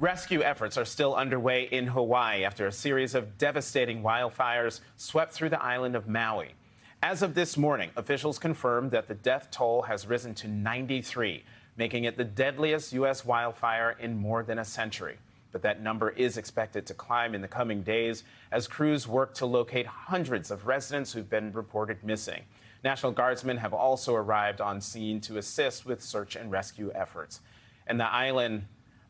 Rescue efforts are still underway in Hawaii after a series of devastating wildfires swept through the island of Maui. As of this morning, officials confirmed that the death toll has risen to 93, making it the deadliest U.S. wildfire in more than a century. But that number is expected to climb in the coming days as crews work to locate hundreds of residents who've been reported missing. National Guardsmen have also arrived on scene to assist with search and rescue efforts. And the island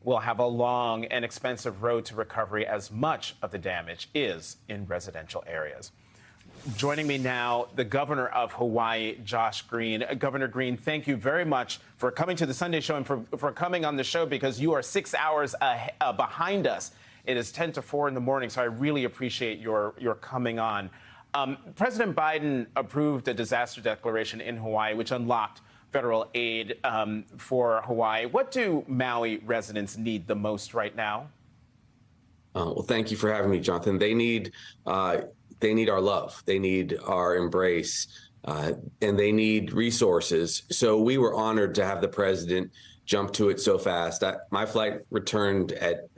will have a long and expensive road to recovery as much of the damage is in residential areas. Joining me now, the governor of Hawaii, Josh Green. Governor Green, thank you very much for coming to the Sunday Show and for coming on the show because you are 6 hours behind us. It is 10 to 4 in the morning, so I really appreciate your coming on. President Biden approved a disaster declaration in Hawaii, which unlocked federal aid for Hawaii. What do Maui residents need the most right now? Well, thank you for having me, Jonathan. They need our love. They need our embrace, and they need resources. So we were honored to have the president jump to it so fast. My flight returned at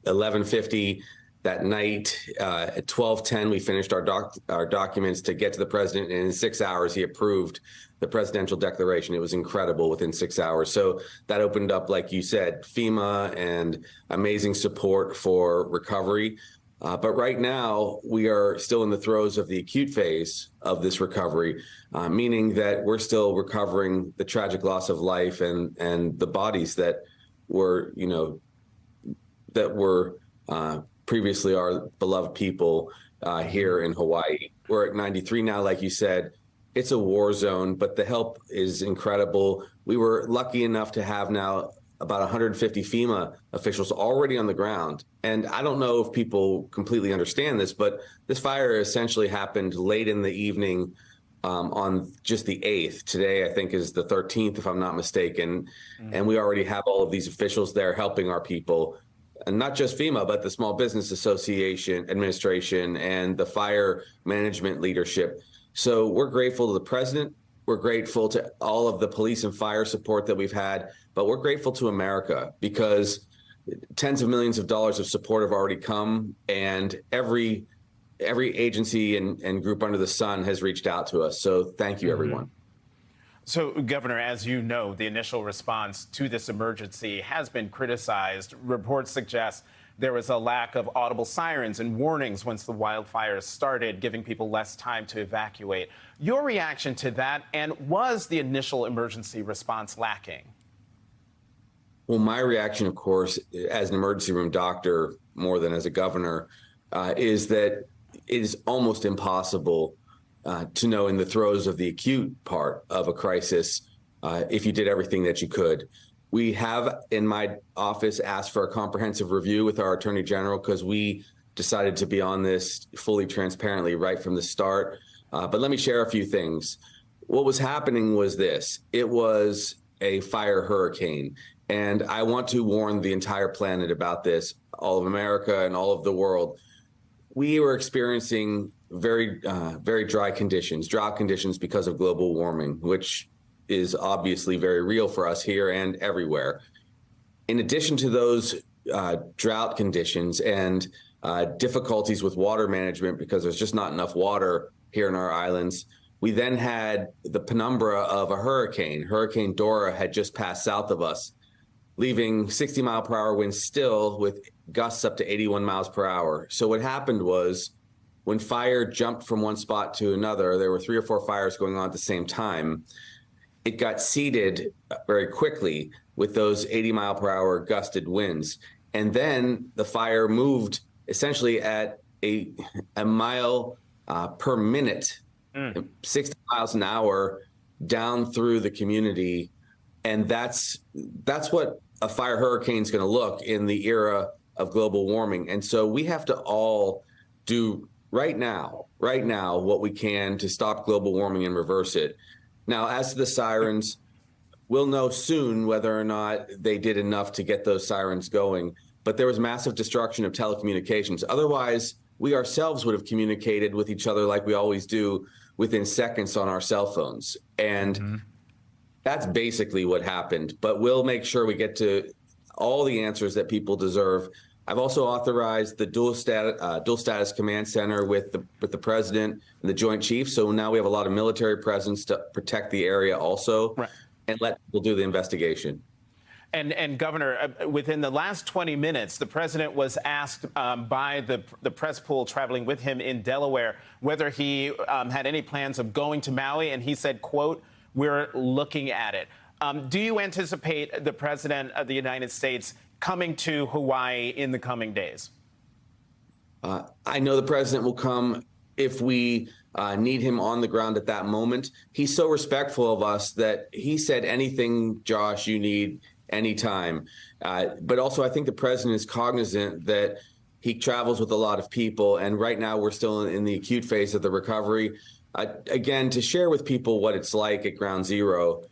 11:50 that night. At 12:10, we finished our documents to get to the president, and in 6 hours, he approved the presidential declaration. It was incredible within 6 hours. So that opened up, like you said, FEMA and amazing support for recovery. But right now, we are still in the throes of the acute phase of this recovery, meaning that we're still recovering the tragic loss of life and the bodies that were, previously our beloved people here in Hawaii. We're at 93 now, like you said. It's a war zone, but the help is incredible. We were lucky enough to have now about 150 FEMA officials already on the ground. And I don't know if people completely understand this, but this fire essentially happened late in the evening on just the 8th. Today, I think, is the 13th, if I'm not mistaken. And we already have all of these officials there helping our people. And not just FEMA, but the Small Business Association Administration and the fire management leadership. So we're grateful to the president. We're grateful to all of the police and fire support that we've had, but we're grateful to America because tens of millions of dollars of support have already come, and every agency and group under the sun has reached out to us. So thank you, everyone. So, Governor, as you know, the initial response to this emergency has been criticized. Reports suggest there was a lack of audible sirens and warnings once the wildfires started, giving people less time to evacuate. Your reaction to that, and was the initial emergency response lacking? Well, my reaction, of course, as an emergency room doctor, more than as a governor, is that it is almost impossible to know in the throes of the acute part of a crisis if you did everything that you could. We have, in my office, asked for a comprehensive review with our Attorney General because we decided to be on this fully transparently right from the start. But let me share a few things. What was happening was this. It was a fire hurricane. And I want to warn the entire planet about this, all of America and all of the world. We were experiencing very dry conditions, drought conditions because of global warming, which is obviously very real for us here and everywhere. In addition to those drought conditions and difficulties with water management because there's just not enough water here in our islands, we then had the penumbra of a hurricane. Hurricane Dora had just passed south of us, leaving 60-mile-per-hour winds still with gusts up to 81 miles per hour. So what happened was when fire jumped from one spot to another, there were 3 or 4 fires going on at the same time. It got seeded very quickly with those 80-mile-per-hour gusted winds. And then the fire moved essentially at a mile per minute, 60 miles an hour down through the community. And that's what a fire hurricane is going to look in the era of global warming. And so we have to all do right now what we can to stop global warming and reverse it. Now, as to the sirens, we'll know soon whether or not they did enough to get those sirens going. But there was massive destruction of telecommunications. Otherwise, we ourselves would have communicated with each other like we always do within seconds on our cell phones. And that's basically what happened. But we'll make sure we get to all the answers that people deserve. I've also authorized the dual status command center with the president and the Joint Chiefs. So now we have a lot of military presence to protect the area also, right, and let people do the investigation. And Governor, within the last 20 minutes, the president was asked by the press pool traveling with him in Delaware whether he had any plans of going to Maui, and he said, quote, "We're looking at it." Do you anticipate the president of the United States coming to Hawaii in the coming days? I know the president will come if we need him on the ground at that moment. He's so respectful of us that he said, anything, Josh, you need anytime. But also, I think the president is cognizant that he travels with a lot of people. And right now, we're still in the acute phase of the recovery. Again, to share with people what it's like at Ground Zero,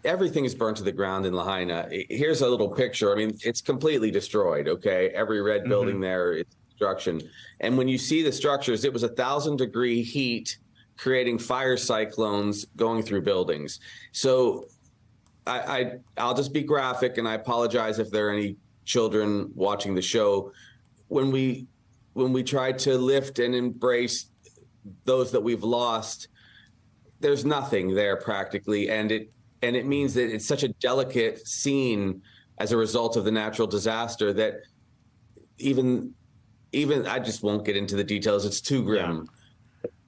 everything is burnt to the ground in Lahaina. Here's a little picture. I mean, it's completely destroyed, okay? Every red building there is destruction. And when you see the structures, it was 1,000-degree heat creating fire cyclones going through buildings. So I'll just be graphic, and I apologize if there are any children watching the show. When we tried to lift and embrace those that we've lost, there's nothing there practically, and it means that it's such a delicate scene as a result of the natural disaster that even I just won't get into the details. It's too grim.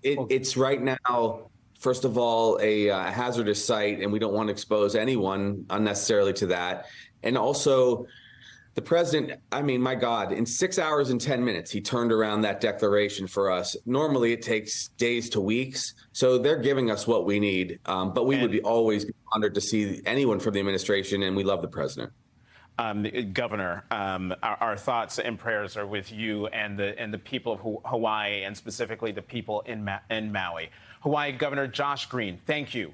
Yeah. It's right now, first of all, a hazardous site, and we don't want to expose anyone unnecessarily to that. And also, the president, I mean, my God, in 6 hours and 10 minutes, he turned around that declaration for us. Normally, it takes days to weeks. So they're giving us what we need. But we would be always be honored to see anyone from the administration, and we love the president. Governor, our thoughts and prayers are with you and the people of Hawaii, and specifically the people in Maui. Hawaii Governor Josh Green, thank you.